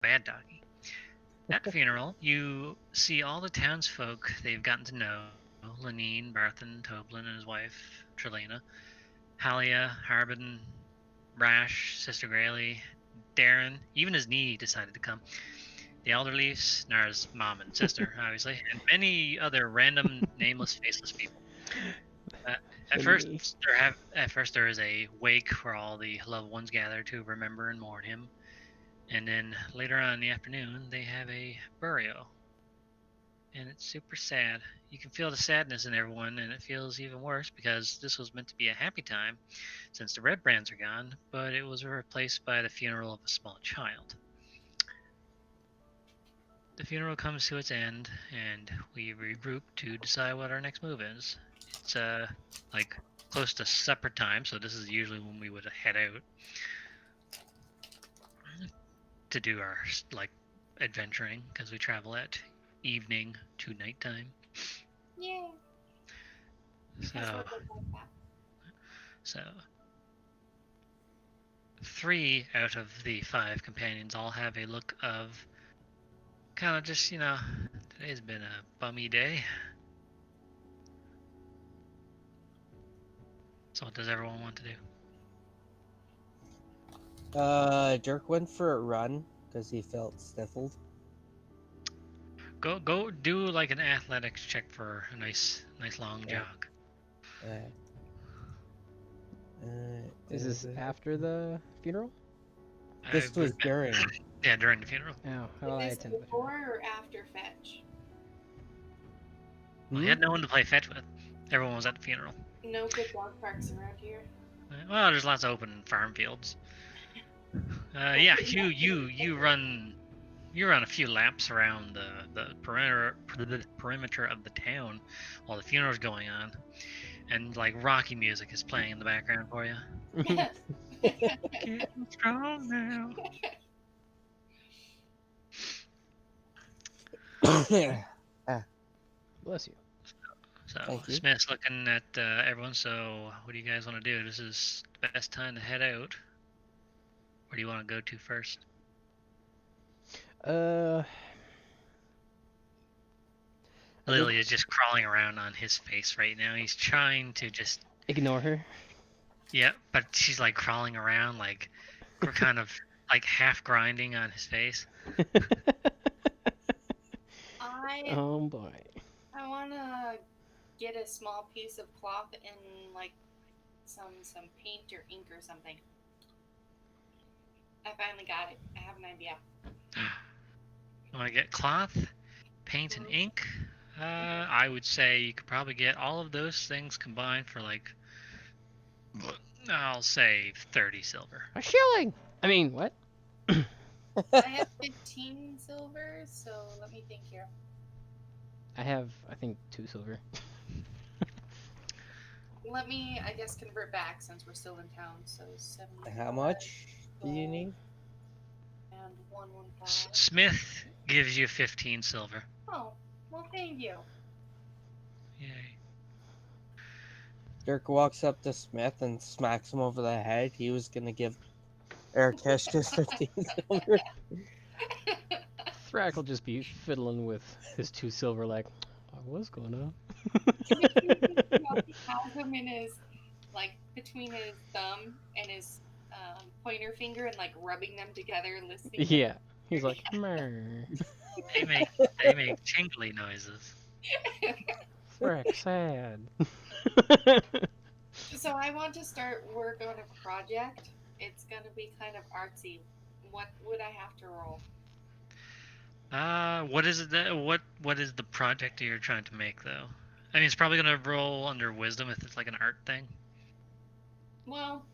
bad doggy. At the funeral, you see all the townsfolk they've gotten to know. Lenine, Barthen, Toblin, and his wife, Trelena. Halia, Harbin, Brash, Sister Grayley, Darren, even his knee decided to come. The elderly, Nara's mom and sister, obviously, and many other random, nameless, faceless people. At first, there is a wake where all the loved ones gather to remember and mourn him, and then later on in the afternoon, they have a burial, and it's super sad. You can feel the sadness in everyone, and it feels even worse because this was meant to be a happy time, since the red brands are gone, but it was replaced by the funeral of a small child. The funeral comes to its end, and we regroup to decide what our next move is. It's like close to supper time, so this is usually when we would head out to do our like adventuring, because we travel at evening to nighttime. Yay! So 3 out of the 5 companions all have a look of kind of just, today's been a bummy day. So what does everyone want to do? Dirk went for a run because he felt sniffled. Go do like an athletics check for a nice long jog. Is this after the funeral? This was during. Yeah, during the funeral. Oh, how do I Is attend this the before funeral? or after fetch? Well, he had no one to play fetch with. Everyone was at the funeral. No good dog parks around here. Well, there's lots of open farm fields. Yeah, you run a few laps around the perimeter of the town while the funeral's going on, and like Rocky music is playing in the background for you. Getting strong now. Bless you. So Thank you. Smith's looking at everyone. So what do you guys want to do? This is the best time to head out. Where do you want to go to first? Lily is just crawling around on his face right now. He's trying to just ignore her. Yeah, but she's like crawling around, like we're kind of like half grinding on his face. Oh boy. I wanna get a small piece of cloth and like some paint or ink or something. I finally got it. I have an idea. You want to get cloth, paint, and ink? I would say you could probably get all of those things combined for like, I'll say 30 silver. A shilling! I mean, what? I have 15 silver, so let me think here. I have, I think, 2 silver. Let me, I guess, convert back since we're still in town. So 70. How much do you need? And 115. Smith gives you 15 silver. Oh, well, thank you. Yay. Dirk walks up to Smith and smacks him over the head. He was gonna give Erkesh just 15 silver. Thrak will just be fiddling with his 2 silver like, what's going on? He has him in his, like, between his thumb and his pointer finger and, like, rubbing them together, listening. Yeah. He's like, Meh. They make tingly noises. Thrak, sad. So I want to start work on a project. It's gonna be kind of artsy. What would I have to roll? What is it that what is the project that you're trying to make though? I mean, it's probably gonna roll under wisdom if it's like an art thing. Well,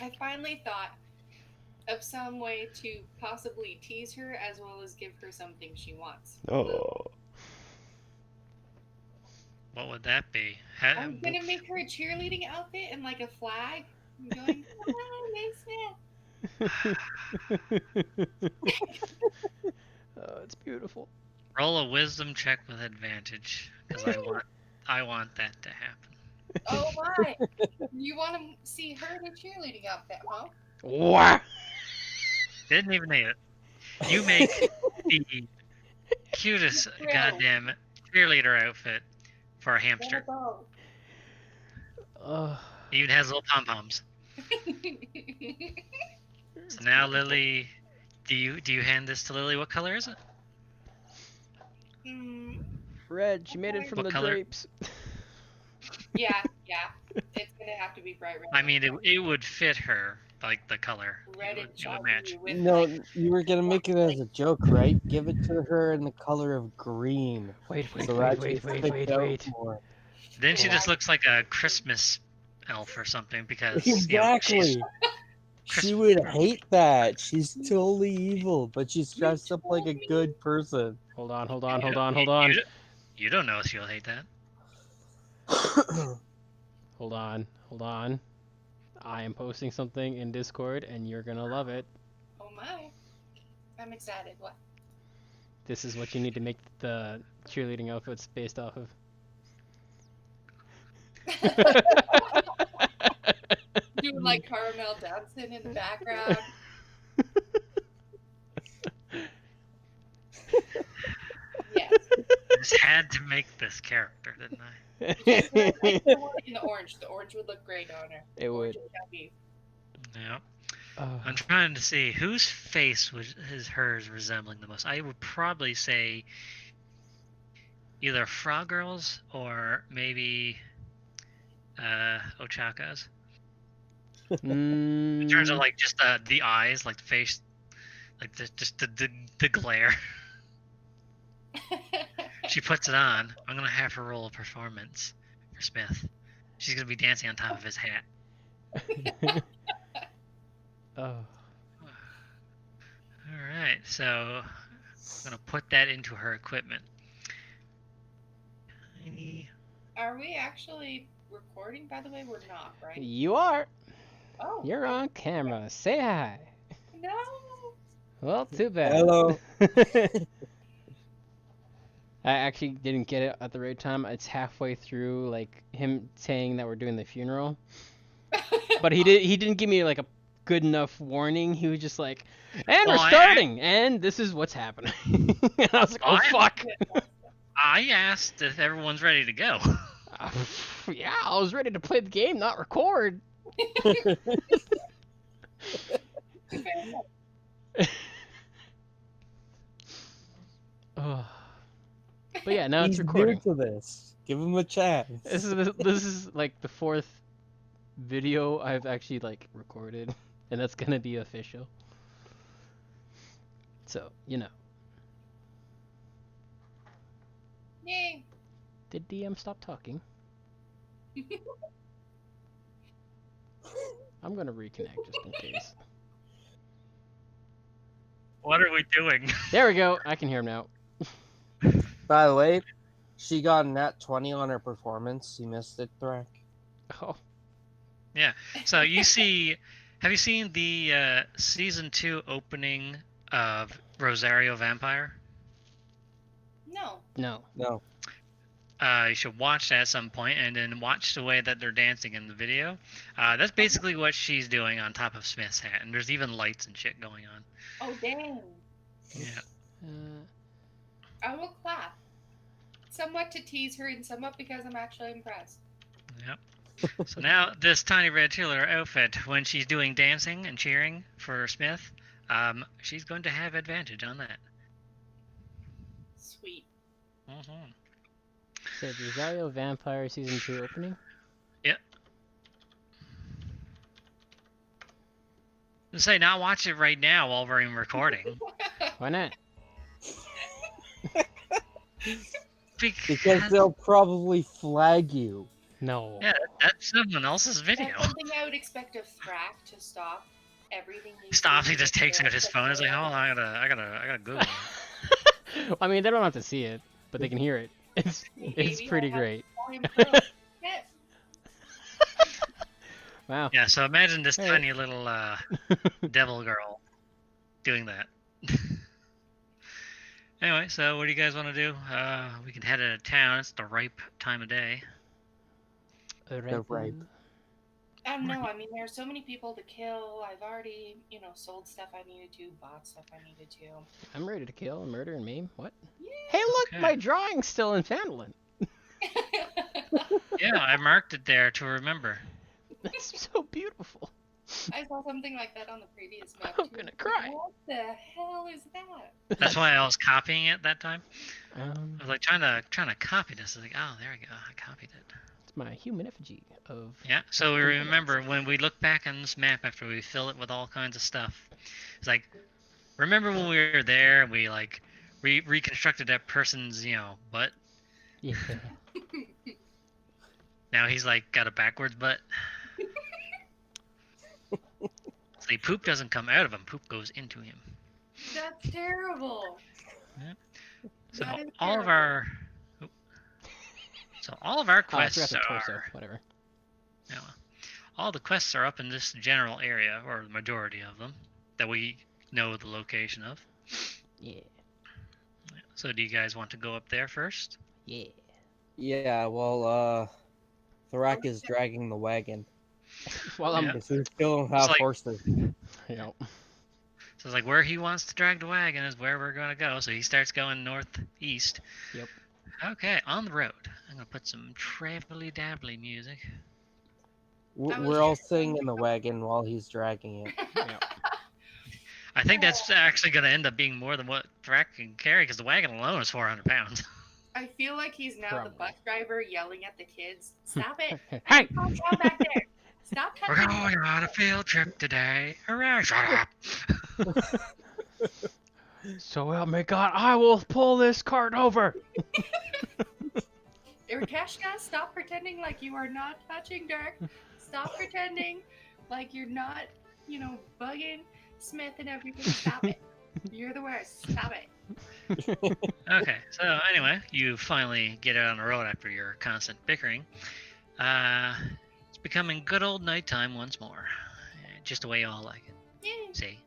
I finally thought of some way to possibly tease her as well as give her something she wants. Oh. What would that be? I'm gonna make her a cheerleading outfit and like a flag. I'm going, Oh, it's beautiful. Roll a wisdom check with advantage, because I want that to happen. Oh my! You want to see her in a cheerleading outfit, huh? What? Didn't even need it. You make the cutest True. goddamn cheerleader outfit for a hamster. Go. Ugh. It even has little pom poms. So now, Lily, do you hand this to Lily? What color is it? Red. She made it from What the color? drapes. Yeah. It's gonna have to be bright red. I mean, it would fit her, like the color. Red It and would, it would match. chalky with No, like, you were gonna make it as a joke, right? Give it to her in the color of green, Wait, so that she sticks out more. Then she Yeah. just looks like a Christmas elf or something because Exactly. she's She would hate that. She's totally evil, but she's dressed up like a good person. Hold on. You don't know if she'll hate that. Hold on. I am posting something in Discord, and you're gonna love it. oh my. I'm excited. What? This is what you need to make the cheerleading outfits based off of. Doing like caramel dancing in the background. Yes. I just had to make this character, didn't I? Like the one in the orange. The orange would look great on her. It would. Orange and chubby. Yeah. Oh. I'm trying to see whose face is hers resembling the most. I would probably say either Frog Girl's or maybe Ochaka's. In terms of like just the eyes, like the face, like the glare. She puts it on. I'm gonna have her roll a performance for Smith. She's gonna be dancing on top of his hat. Oh. All right, so I'm gonna put that into her equipment. Are we actually recording, by the way? We're not, right? You are. Oh. You're on camera. Say hi. No. Well, too bad. Hello. I actually didn't get it at the right time. It's halfway through, like him saying that we're doing the funeral, but he didn't give me like a good enough warning. He was just like, "And we're starting, and this is what's happening." And I was like, "Oh fuck!" I asked if everyone's ready to go. Yeah, I was ready to play the game, not record. Oh. But yeah, now He's it's recording. new to this. Give him a chance. This is like the fourth video I've actually like recorded, and that's gonna be official. So you know. Yay. Did DM stop talking? I'm gonna reconnect just in case. What are we doing? There we go. I can hear him now. By the way, she got a nat 20 on her performance. You missed it, Thrak. Oh. Yeah. So you see, have you seen the season 2 opening of Rosario Vampire? No. No. No. You should watch that at some point, and then watch the way that they're dancing in the video. That's basically what she's doing on top of Smith's hat, and there's even lights and shit going on. Oh, dang. Yeah. I will clap. Somewhat to tease her and somewhat because I'm actually impressed. Yep. So now this tiny red cheerleader outfit, when she's doing dancing and cheering for Smith, she's going to have advantage on that. Sweet. Mm-hmm. Said Rosario Vampire season 2 opening. Yep. Say not watch it right now while we're in recording. Why not? Because they'll probably flag you. No. Yeah, that's someone else's video. That's something I would expect of Thrak to stop everything. Stops. He just takes out his phone. He's like, "Hold on, I gotta Google it." I mean, they don't have to see it, but they can hear it. It's Maybe pretty I'll have great. volume pro. Yeah. Wow. Yeah. So imagine this Hey. tiny little devil girl doing that. Anyway, so what do you guys want to do? We can head out of town. It's the ripe time of day. They're ripe. No, I mean, there are so many people to kill. I've already, sold stuff I needed to, bought stuff I needed to. I'm ready to kill and murder and maim. What? Yeah. Hey, look, Okay. my drawing's still in Phandalin. Yeah, I marked it there to remember. That's so beautiful. I saw something like that on the previous map. I'm too. gonna cry. What the hell is that? That's why I was copying it that time. I Um, was like trying to copy this. I was like, oh, there we go. I copied it. it's my human effigy of. Yeah. So we remember when we look back on this map after we fill it with all kinds of stuff. It's like, remember when we were there and we like reconstructed that person's butt. Yeah. Now he's like got a backwards butt. See, poop doesn't come out of him. Poop goes into him. That's terrible. So That is all of terrible. our all of our Oh, I quests forgot the torso. are Whatever. all the quests are up in this general area, or the majority of them that we know the location of. Yeah. So do you guys want to go up there first? Yeah. Yeah, well, Thorak is dragging the wagon. Well, I'm. Yeah. Because we still don't have like- horses. You know. So it's like where he wants to drag the wagon is where we're going to go. So he starts going northeast. Yep. Okay, on the road. I'm going to put some travelly dabbly music. We're all sitting in the wagon while he's dragging it. Yep. I think that's actually going to end up being more than what Thrak can carry because the wagon alone is 400 pounds. I feel like he's now Probably. the bus driver yelling at the kids. Stop it! Hey. Calm down back there. Stop We're touching going on a field trip today. Hooray! Shut up! So help me God, I will pull this cart over. Irkeshka, stop pretending like you are not touching Dirk. Stop pretending like you're not, bugging Smith and everything. Stop it. You're the worst. Stop it. Okay, so anyway, you finally get out on the road after your constant bickering. It's becoming good old nighttime once more. Just the way you all like it. Yay. See?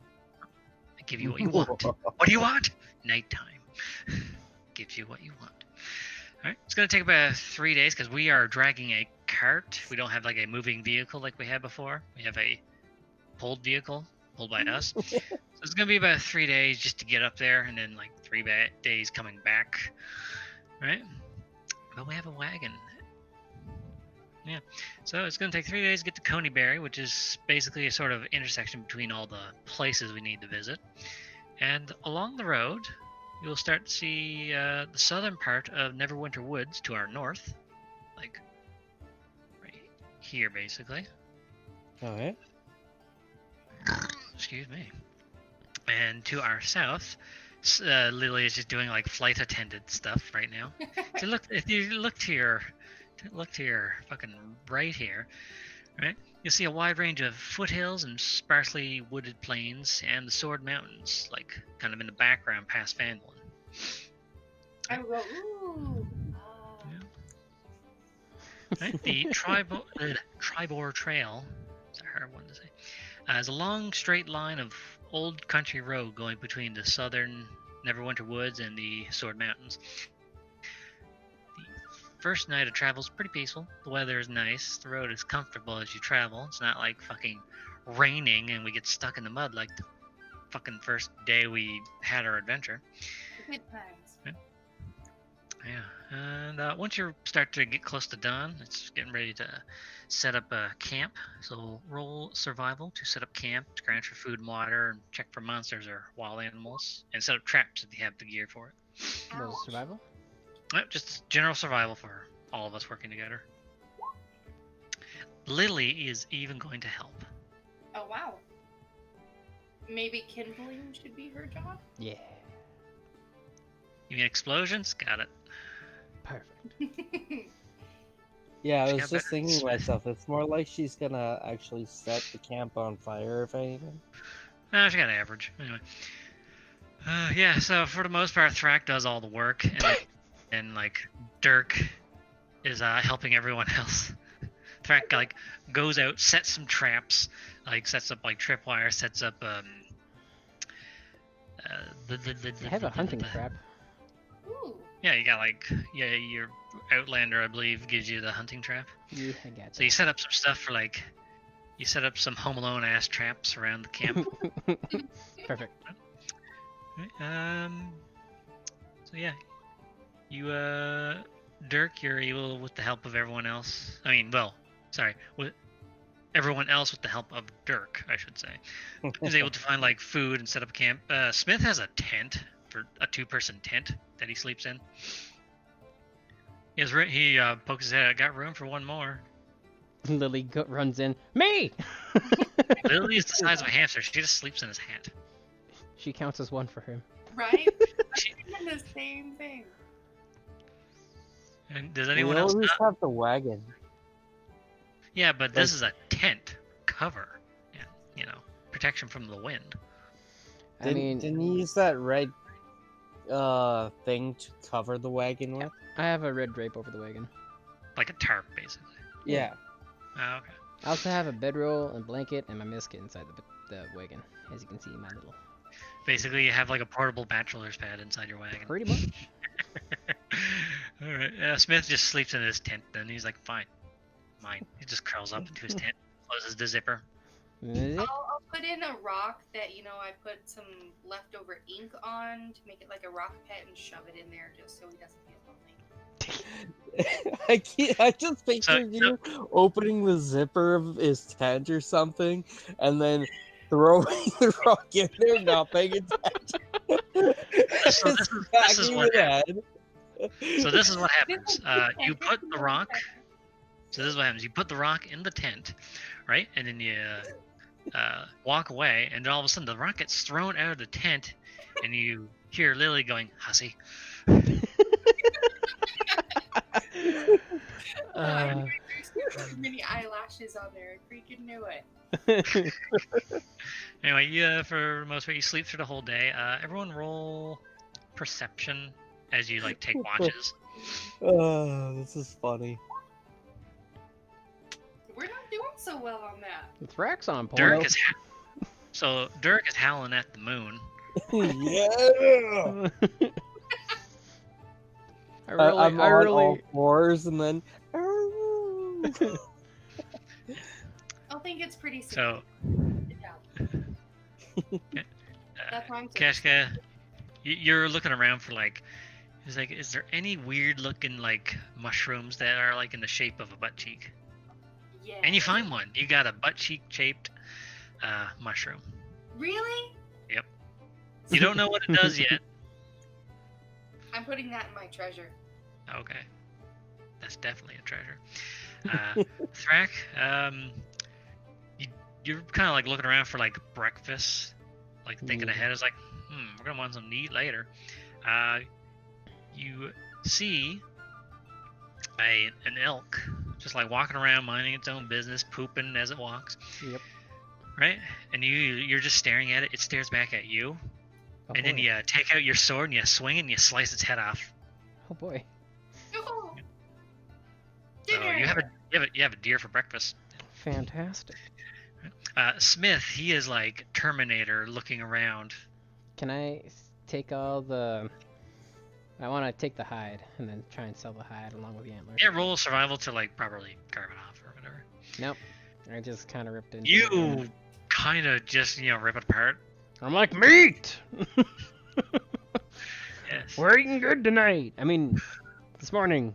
I give you what you want. What do you want? Nighttime. Gives you what you want. Alright, it's going to take about 3 days because we are dragging a cart. We don't have like a moving vehicle like we had before. We have a pulled vehicle pulled by us. So it's going to be about 3 days just to get up there and then like 3 days coming back. Right? But we have a wagon. Yeah. So it's going to take 3 days to get to Coneyberry, which is basically a sort of intersection between all the places we need to visit. And along the road, you'll start to see the southern part of Neverwinter Woods to our north. Like, right here, basically. Alright. Excuse me. And to our south, Lily is just doing like flight attendant stuff right now. So if you look to your fucking right here, right? You'll see a wide range of foothills and sparsely wooded plains, and the Sword Mountains, like kind of in the background past Phandalin. I will go, ooh. Right? The Triboar Trail, it's a hard one to say, is a long straight line of old country road going between the southern Neverwinter Woods and the Sword Mountains. The first night of travel is pretty peaceful. The weather is nice. The road is comfortable as you travel. It's not like fucking raining and we get stuck in the mud like the fucking first day we had our adventure. Good times. Yeah, and once you start to get close to dawn, it's getting ready to set up a camp. So roll survival to set up camp, to scrounge for food and water, and check for monsters or wild animals, and set up traps if you have the gear for it. Was Ouch. it survival? Just general survival for all of us working together. Lily is even going to help. Oh, wow. Maybe kindling should be her job? Yeah. You mean explosions? Got it. Perfect. Yeah, I She was got just better thinking to Smith. myself, it's more like she's gonna actually set the camp on fire, if anything. No, she got average. Anyway. Yeah, so for the most part, Thrak does all the work, and like, Dirk is helping everyone else. Thrak, like, goes out, sets some traps, like, sets up, like, tripwire, sets up, I have a hunting trap. Ooh. Yeah, you got, like, your Outlander, I believe, gives you the hunting trap. Yeah, I got So you set up some stuff for, like, You set up some Home Alone ass traps around the camp. Perfect. Right, so yeah, you Dirk, you're able with the help of everyone else. I mean, well, sorry, with everyone else with the help of Dirk, I should say, is able to find like food and set up camp. Smith has a tent for a 2-person tent that he sleeps in. He pokes his head. I got room for one more. Lily runs in. Me! Lily is the size of a hamster. She just sleeps in his hat. She counts as one for him. Right? I'm the same thing. And does We anyone else always not? have the wagon. Yeah, but this is a tent cover. Yeah, you know, protection from the wind. I mean, Didn't you use that red thing to cover the wagon with? I have a red drape over the wagon. Like a tarp, basically. Yeah. Oh, okay. I also have a bedroll and blanket and my biscuit inside the wagon, as you can see in my little. Basically, you have like a portable bachelor's pad inside your wagon. Pretty much. All right. Smith just sleeps in his tent. Then he's like, "Fine, mine." He just curls up into his tent, closes the zipper. I'll put in a rock that I put some leftover ink on to make it like a rock pet and shove it in there just so he doesn't feel lonely. I just pictured you opening the zipper of his tent or something, and then throwing the rock in there, not paying attention. So this is what happens. So this is what happens. You put the rock. So this is what happens. You put the rock in the tent, right? And then you walk away, and all of a sudden the rock gets thrown out of the tent, and you hear Lily going, "Hussy." There's too many eyelashes on there. I freaking knew it. Anyway, for the most part, you sleep through the whole day. Everyone roll perception as you like take watches. Oh, this is funny. We're not doing so well on that. With Rex on point. Dirk is howling at the moon. Yeah. I'm on all fours, and then. I think it's pretty So, That's why I'm Kashka, you're looking around for is there any weird looking like mushrooms that are like in the shape of a butt cheek? Yeah. And you find one. You got a butt cheek shaped mushroom. Really? Yep. You don't know what it does yet. I'm putting that in my treasure. Okay. That's definitely a treasure. Thrak, you're kind of like looking around for like breakfast, like thinking ahead. It's like, we're gonna want something to eat later. You see an elk just like walking around, minding its own business, pooping as it walks. Yep. Right, and you're just staring at it. It stares back at you, and then you take out your sword and you swing it and you slice its head off. Oh boy. Oh. So you have a deer for breakfast. Fantastic. Smith, he is like Terminator looking around. Can I take all the... I want to take the hide and then try and sell the hide along with the antlers. Yeah, roll survival to like properly carve it off or whatever. Nope. I just kind of ripped it. You kind of just, rip it apart. I'm like, meat! Yes. We're eating good tonight. I mean, this morning.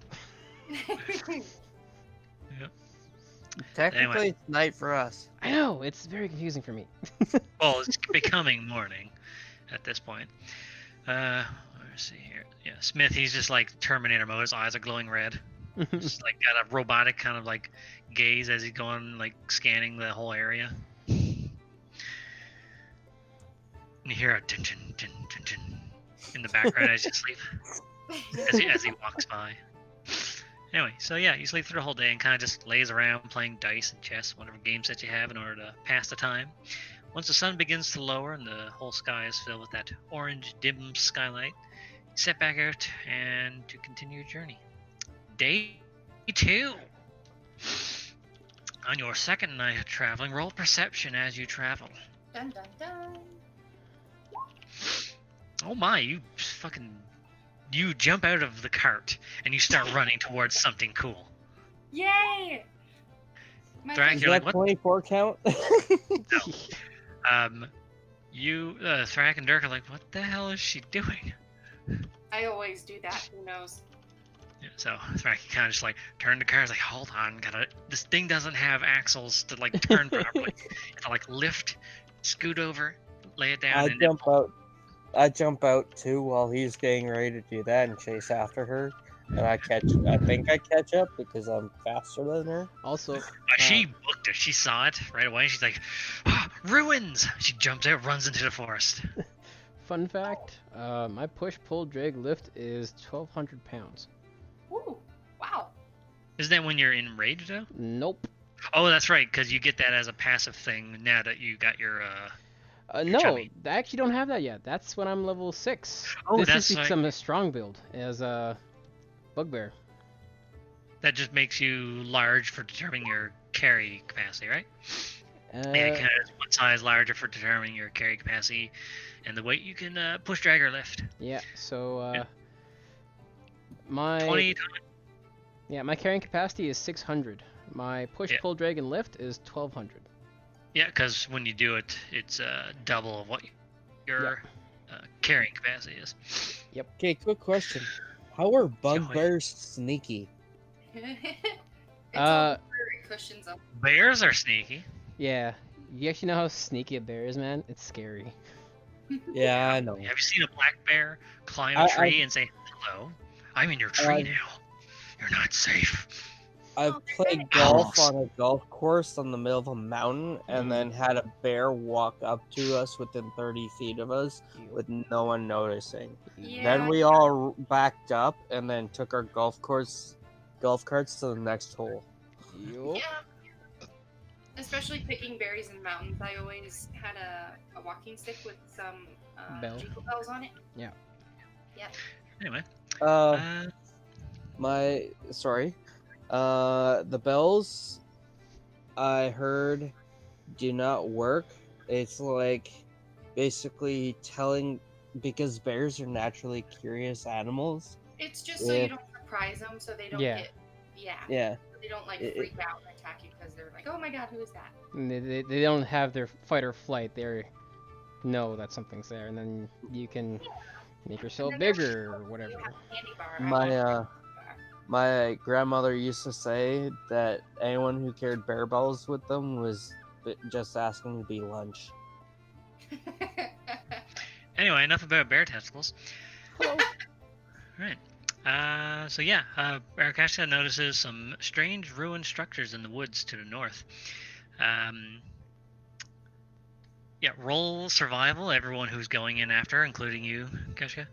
Technically, Anyway. it's night for us. I know, it's very confusing for me. Well, it's becoming morning at this point. Let's see here. Yeah, Smith, he's just like Terminator mode. His eyes are glowing red. Just like got a robotic kind of like gaze as he's going like scanning the whole area. And you hear a dun dun dun dun dun in the background as you sleep, as he walks by. Anyway, so yeah, you sleep through the whole day and kind of just lays around playing dice and chess, whatever games that you have in order to pass the time. Once the sun begins to lower and the whole sky is filled with that orange dim skylight, you set back out and to continue your journey. Day 2. On your second night of traveling, roll perception as you travel. Dun dun dun. Oh my, you jump out of the cart and you start running towards something cool. Yay! My Thrax, Does you're like, that what? 24 count? Thrak and Dirk are like, what the hell is she doing? I always do that. Who knows? Yeah, so Thrak kind of just like turned the car. Is like, hold on, this thing doesn't have axles to like turn properly. You have to like lift, scoot over, lay it down, I and jump out. I jump out too while he's getting ready to do that and chase after her. And I think I catch up because I'm faster than her. Also, she booked it. She saw it right away. She's like, ruins! She jumps out, runs into the forest. fun fact: my push, pull, drag, lift is 1,200 pounds. Ooh, wow. Isn't that when you're in rage though? Nope. Oh, that's right, because you get that as a passive thing now that you got your No, chubby. I actually don't have that yet. That's when I'm level 6. Oh, this that's is because right. I'm a strong build as a bugbear. That just makes you large for determining your carry capacity, right? Yeah, it kind of is one size larger for determining your carry capacity and the weight you can push, drag, or lift. Yeah. So Yeah. my 20. my carrying capacity is 600. My push, Yeah. pull, drag, and lift is 1,200. Yeah, because when you do it, it's double of what your carrying capacity is. Okay, quick question. How are Joey. bugbears sneaky? It's Uh, all the cushions up. Bears are sneaky. Yeah. You actually know how sneaky a bear is, man? It's scary. Yeah, I know. Have you seen a black bear climb I- a tree and say, hello, I'm in your tree now. You're not safe. I've Oh, played okay. golf Owls. on a golf course on the middle of a mountain and then had a bear walk up to us within 30 feet of us with no one noticing. Yeah. Then we all backed up and then took our golf carts to the next hole. Yup. Yeah. Especially picking berries in mountains. I always had a walking stick with some Bell. jingle bells on it. Yeah. Yep. Anyway, The bells I heard do not work. It's like basically telling, because bears are naturally curious animals. It's just so you don't surprise them, so they don't Yeah. get. Yeah. Yeah. They don't like freak out and attack you because they're like, oh my god, who is that? And they don't have their fight or flight. They know that something's there, and then you can make yourself And then bigger or whatever. You have a candy bar. I want a candy bar. My grandmother used to say that anyone who carried bear bells with them was just asking to be lunch. anyway, enough about bear testicles. Hello. Right. Arakashka notices some strange ruined structures in the woods to the north. Roll survival, everyone who's going in after, including you, Kashka.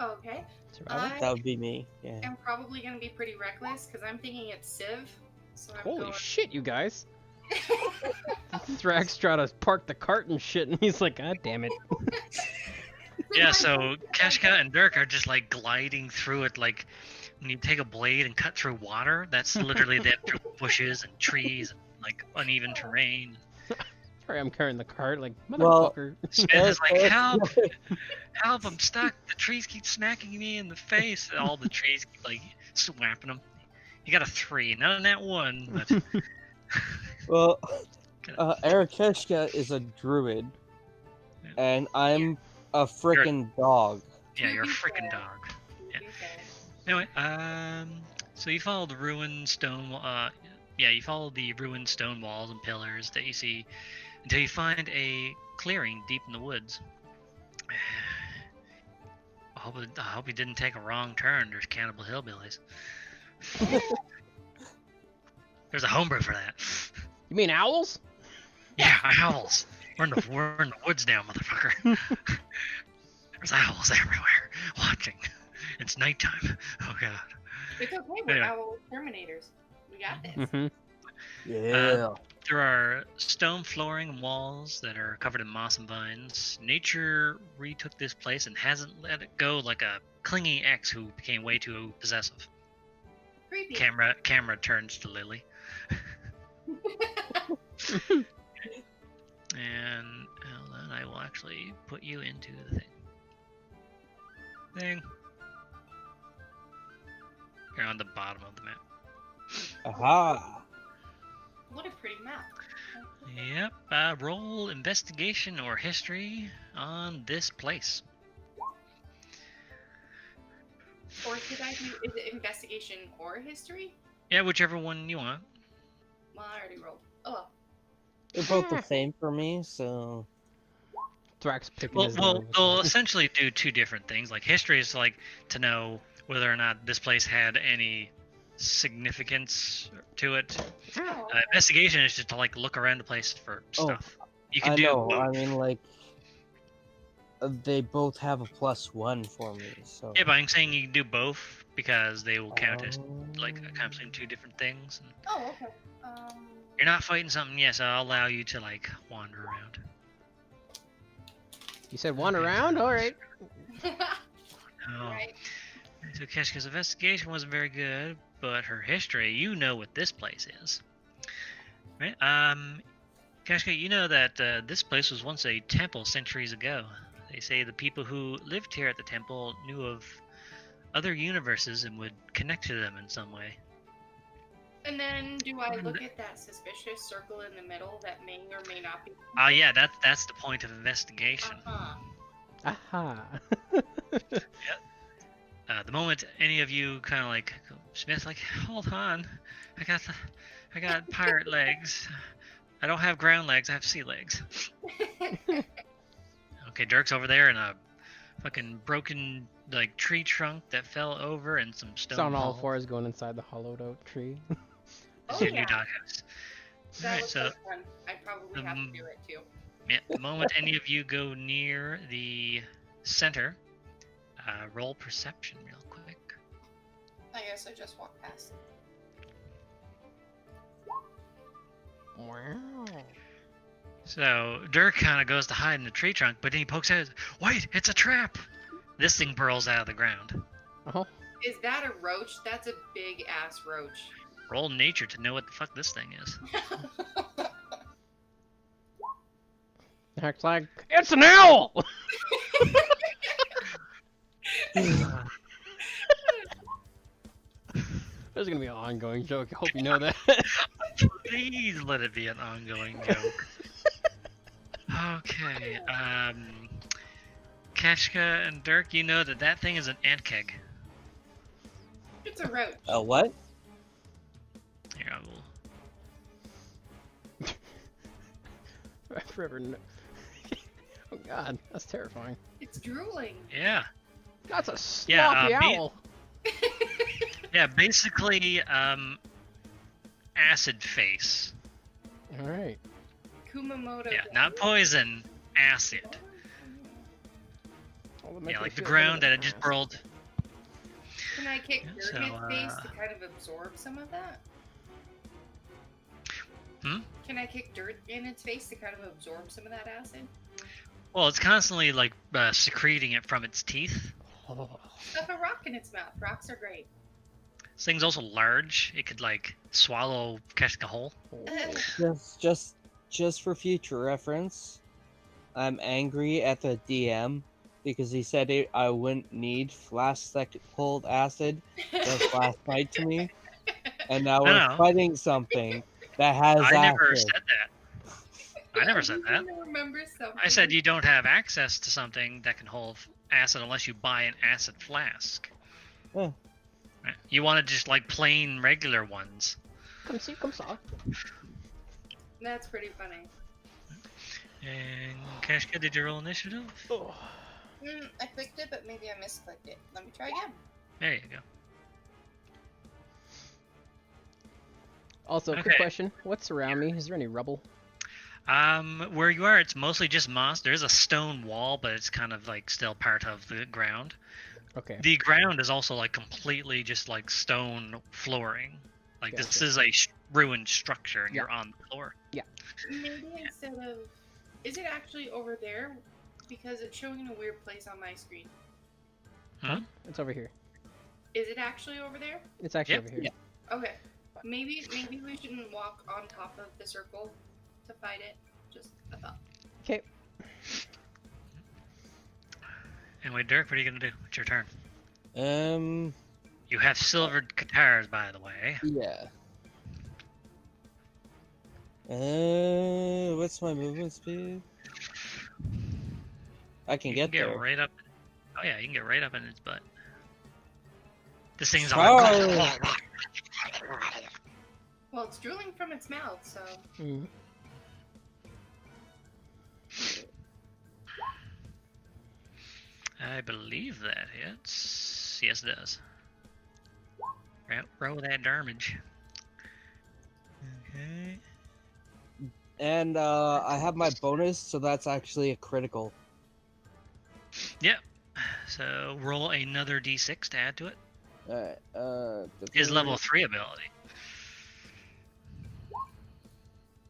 Okay. Survival? That would be me. Yeah. I'm probably gonna be pretty reckless because I'm thinking it's Civ. So I'm Holy going... shit, you guys! Thrax tried to park the cart and shit, and he's like, God damn it. Yeah, so Kashka and Dirk are just like gliding through it like when you take a blade and cut through water. That's literally that through bushes and trees and like uneven terrain. Sorry, I'm carrying the cart, like, Well, motherfucker. Smith is like, help! Help, I'm stuck. The trees keep smacking me in the face. And all the trees keep like swapping them. You got a 3, not a nat 1, but Well, Arakeshka is a druid, and I'm a frickin' dog. yeah, you're a freaking dog. Yeah. Anyway, so you follow the ruined stone. You follow the ruined stone walls and pillars that you see until you find a clearing deep in the woods. I hope you didn't take a wrong turn. There's cannibal hillbillies. There's a homebrew for that. You mean owls? Yeah, owls. We're in the woods now, motherfucker. There's owls everywhere watching. It's nighttime. Oh god. It's okay. We're Yeah. owl Terminators. We got this. Mm-hmm. Yeah. There are stone flooring and walls that are covered in moss and vines. Nature retook this place and hasn't let it go like a clingy ex who became way too possessive. Creepy. Camera turns to Lily. And hold on, I will actually put you into the thing. You're on the bottom of the map. Aha. What a pretty map. Yep. Roll investigation or history on this place. Or should I do, is it investigation or history? Yeah, whichever one you want. Well, I already rolled. Oh well. They're both the same for me, so Thrax picking Well, his well, nose. they'll essentially do two different things. Like history is like to know whether or not this place had any significance to it. Oh, Investigation is just to like look around the place for Oh, stuff. You can I do know. both. I mean, like, they both have a +1 for me. So Yeah, but I'm saying you can do both because they will count as like Um, accomplishing two different things. And oh, okay. you're not fighting something, yes, I'll allow you to like wander around. You said one Okay, around? so- Alright. Oh. Right. So Keshka's investigation wasn't very good, but her history, you know what this place is. Right? Keshka, you know that this place was once a temple centuries ago. They say the people who lived here at the temple knew of other universes and would connect to them in some way. And then do I look at that suspicious circle in the middle that may or may not be? Yeah, that's the point of investigation. Uh-huh. Aha. The moment any of you kind of like Smith, like, hold on, I got pirate legs. I don't have ground legs. I have sea legs. Okay, Dirk's over there in a fucking broken like tree trunk that fell over and some stone. It's on all wall. fours going inside the hollowed out tree. This is Oh, your new yeah. doghouse. That Alright, looks so like fun. I probably have to do it too. yeah, the moment any of you go near the center, roll perception real quick. I guess I just walked past. Wow. So Dirk kind of goes to hide in the tree trunk, but then he pokes out. Wait, it's a trap! This thing burrows out of the ground. Oh. Is that a roach? That's a big ass roach. Roll nature to know what the fuck this thing is. Acts like it's an owl. There's gonna be an ongoing joke. I hope you know that. Please let it be an ongoing joke. Okay, Keshka and Dirk, you know that thing is an ant keg. It's a roach. a what? Here, I will. Forever. Oh god, that's terrifying. It's drooling. Yeah, That's a sloppy Yeah, owl. yeah, basically, acid face. All right. Kumamoto. Yeah, not poison, acid. Well, that makes Yeah, me like the feel ground better that it just than burrowed. Can I kick Yeah, your so, hit face to kind of absorb some of that? Hmm? Can I kick dirt in its face to kind of absorb some of that acid? Well, it's constantly like secreting it from its teeth. Oh. Stuff a rock in its mouth. Rocks are great. This thing's also large. It could like swallow Keshka whole. Just for future reference, I'm angry at the DM because he said I wouldn't need flask that cold acid just last night to me, and now we're No. fighting something that has I acid. never said that. I never said that. I remember something. I said you don't have access to something that can hold acid unless you buy an acid flask. Huh. Right. You want to just like plain regular ones. Come see, come saw. That's pretty funny. And Keshka, did you roll initiative? Oh. I clicked it, but maybe I misclicked it. Let me try again. There you go. Also, quick Okay. question: what's around me? Is there any rubble? Where you are, it's mostly just moss. There's a stone wall, but it's kind of like still part of the ground. Okay. The ground is also like completely just like stone flooring. Like this Gotcha. is a ruined structure, and Yeah. you're on the floor. Maybe instead of... Is it actually over there? Because it's showing in a weird place on my screen. It's over here. Is it actually over there? It's actually Yep. over here. Yeah. Okay. Maybe we shouldn't walk on top of the circle to fight it. Just a thought. Okay. Anyway, Dirk, what are you gonna do? It's your turn. Yeah. You have silvered guitars, by the way. What's my movement speed? I can You get can get there. right up. Oh yeah, you can get right up in its butt. This thing's all Charge! like. Well, it's drooling from its mouth, so. Mm. I believe that hits. Yes, it does. Right, roll that damage. Okay. And I have my bonus, so that's actually a critical. Yep. So roll another d6 to add to it. Alright, His level 3 ability.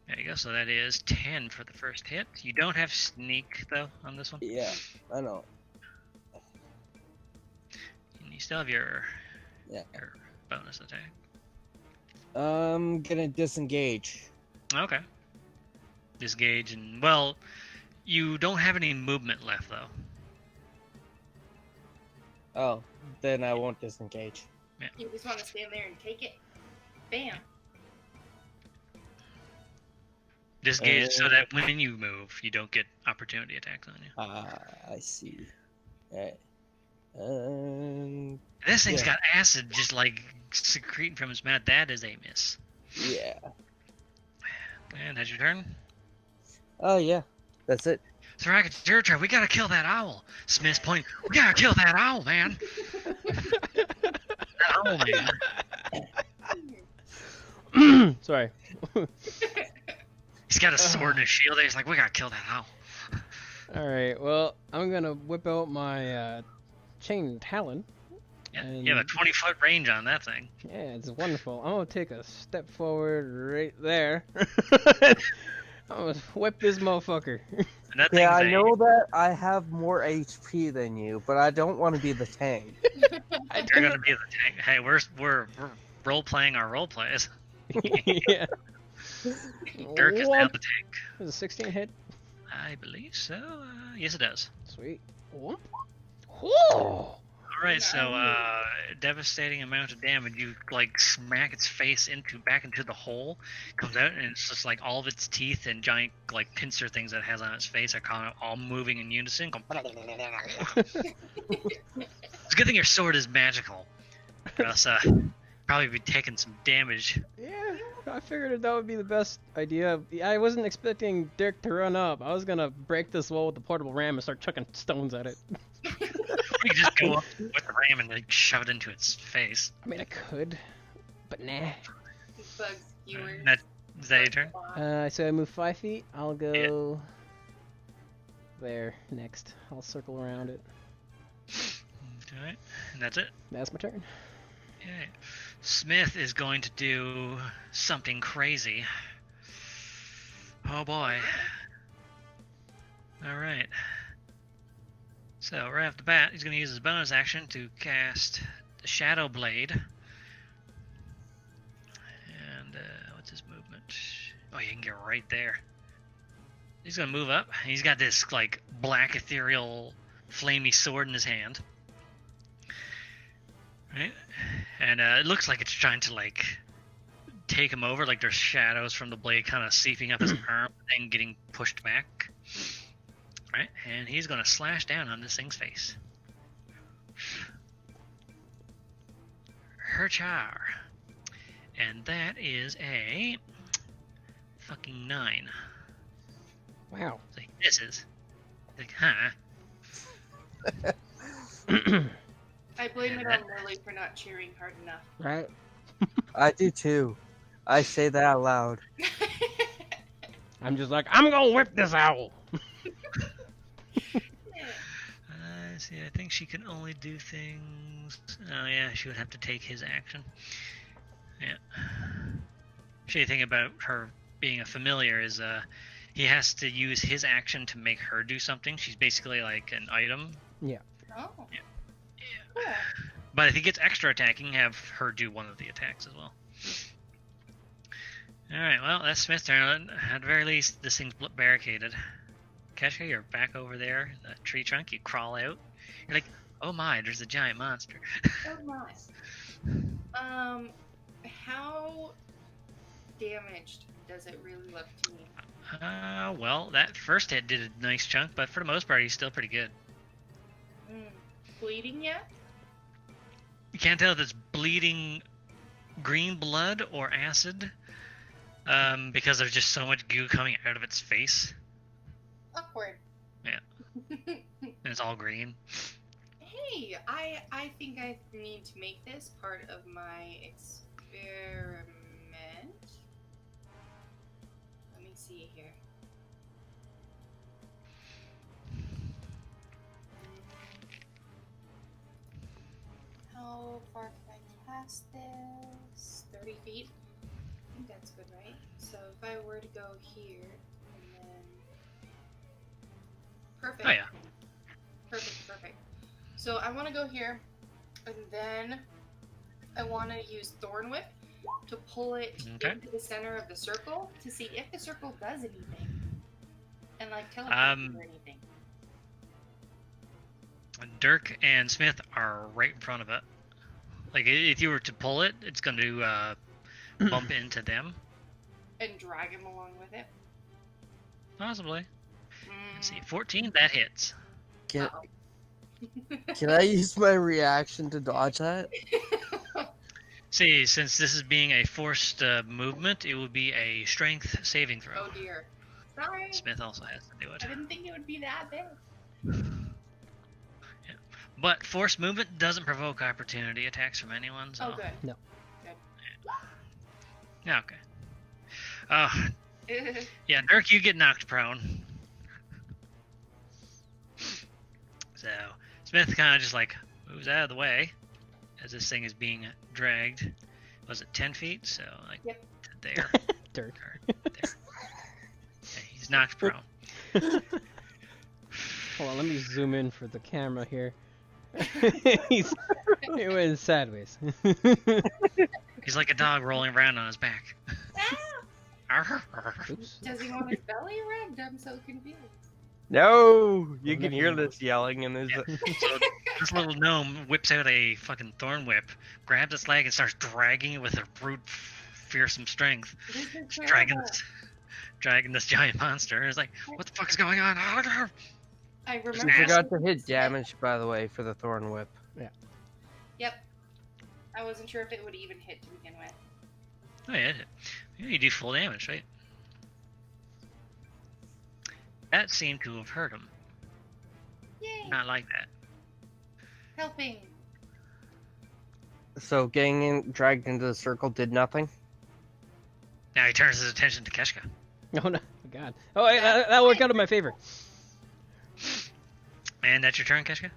There you go. So that is 10 for the first hit. You don't have sneak though on this one. Yeah, I know. And you still have your Yeah. bonus attack. I'm gonna disengage. Okay. Disengage and well, you don't have any movement left though. Oh, then I won't disengage. You just want to stand there and take it. Bam. Disengage so that when you move, you don't get opportunity attacks on you. I see. Alright. This thing's Yeah. got acid just like secreting from its mouth. That is a miss. Yeah. And that's your turn. Oh, yeah. That's it. Thrak, it's your turn. We gotta kill that owl. Smith's point. We gotta kill that owl, man. That owl, man. Sorry. He's got a sword and a shield. He's like, we gotta kill that owl. All right. Well, I'm gonna whip out my chain talon. Yeah, And- you have a 20-foot range on that thing. Yeah, it's wonderful. I'm gonna take a step forward right there. I'm gonna whip this motherfucker. And that Yeah, I thing's know that I have more HP than you, but I don't want to be the tank. You're gonna be the tank. Hey, we're role playing our role plays. Yeah. Dirk is now Whoop. the tank. Does a 16 hit? I believe so. Yes, it does. Sweet. Whoop. Whoa. All right, so devastating amount of damage. You like smack its face back into the hole. Comes out and it's just like all of its teeth and giant like pincer things that it has on its face are kind of all moving in unison. It's a good thing your sword is magical. Or else probably be taking some damage. Yeah, I figured that would be the best idea. I wasn't expecting Dirk to run up. I was gonna break this wall with the portable ram and start chucking stones at it. You could just go up with the ram and like shove it into its face. I mean, I could, but nah. These bugs, viewers. Is that your turn? So I move 5 feet. I'll go there next. I'll circle around it. Alright, and that's it. That's my turn. Okay. Smith is going to do something crazy. Oh boy. Alright. So right off the bat, he's going to use his bonus action to cast the Shadow Blade. And what's his movement? Oh, you can get right there. He's going to move up. He's got this like black ethereal flamey sword in his hand. Right? And it looks like it's trying to like take him over, like there's shadows from the blade kind of seeping up his arm and getting pushed back. Right? And he's gonna slash down on this thing's face. Herchar. And that is a fucking 9. Wow. It's like, this is like, huh? I blame it on Lily for not cheering hard enough. Right. I do too. I say that out loud. I'm just like, I'm gonna whip this owl. See, I think she can only do things. Oh yeah, she would have to take his action. Yeah. Shitty thing about her being a familiar is he has to use his action to make her do something. She's basically like an item. Oh. Yeah. Cool. But if he gets extra attacking, have her do one of the attacks as well. Alright, well, that's Smith's turn. At the very least, this thing's barricaded. Kesha, you're back over there in the tree trunk. You crawl out. You're like, oh my, there's a giant monster. Oh my. How damaged does it really look to me? Well, that first hit did a nice chunk, but for the most part, he's still pretty good. Bleeding yet? You can't tell if it's bleeding green blood or acid, because there's just so much goo coming out of its face, Awkward. Yeah. and it's all green. Hey, I think I need to make this part of my experiment. Let me see here. How far can I cast this? 30 feet? I think that's good, right? So if I were to go here, and then... Perfect. Oh yeah. Perfect. So I want to go here, and then I want to use Thorn Whip to pull it into the center of the circle to see if the circle does anything. And like teleport or anything. Dirk and Smith are right in front of it. Like, if you were to pull it, it's going to bump into them. And drag him along with it. Possibly. Let's see, 14, that hits. Can I use my reaction to dodge that? See, since this is being a forced movement, it would be a strength saving throw. Oh dear. Sorry. Smith also has to do it. I didn't think it would be that big. Yeah. But forced movement doesn't provoke opportunity attacks from anyone, so... Oh, good. No. Yeah, okay. Yeah, Dirk, you get knocked prone. So, Smith kind of just like moves out of the way as this thing is being dragged. Was it 10 feet? So, like, there. Dirk. There. Okay, he's knocked prone. Hold on, let me zoom in for the camera here. He went sideways. He's like a dog rolling around on his back. Oops. Does he want his belly rubbed? I'm so confused. No, you can hear this yelling, and there's So this little gnome whips out a fucking thorn whip, grabs its leg, and starts dragging it with a brute, fearsome strength. This is Just dragging terrible. dragging this giant monster. And it's like, what the fuck is going on? I You remember. forgot to hit damage, by the way, for the thorn whip. Yep. I wasn't sure if it would even hit to begin with. Oh yeah, you do full damage, right? That seemed to have hurt him. Yay! Not like that. Helping. So getting dragged into the circle did nothing? Now he turns his attention to Keshka. Oh no, God. Oh, that worked out in my favor. And that's your turn, Keshka?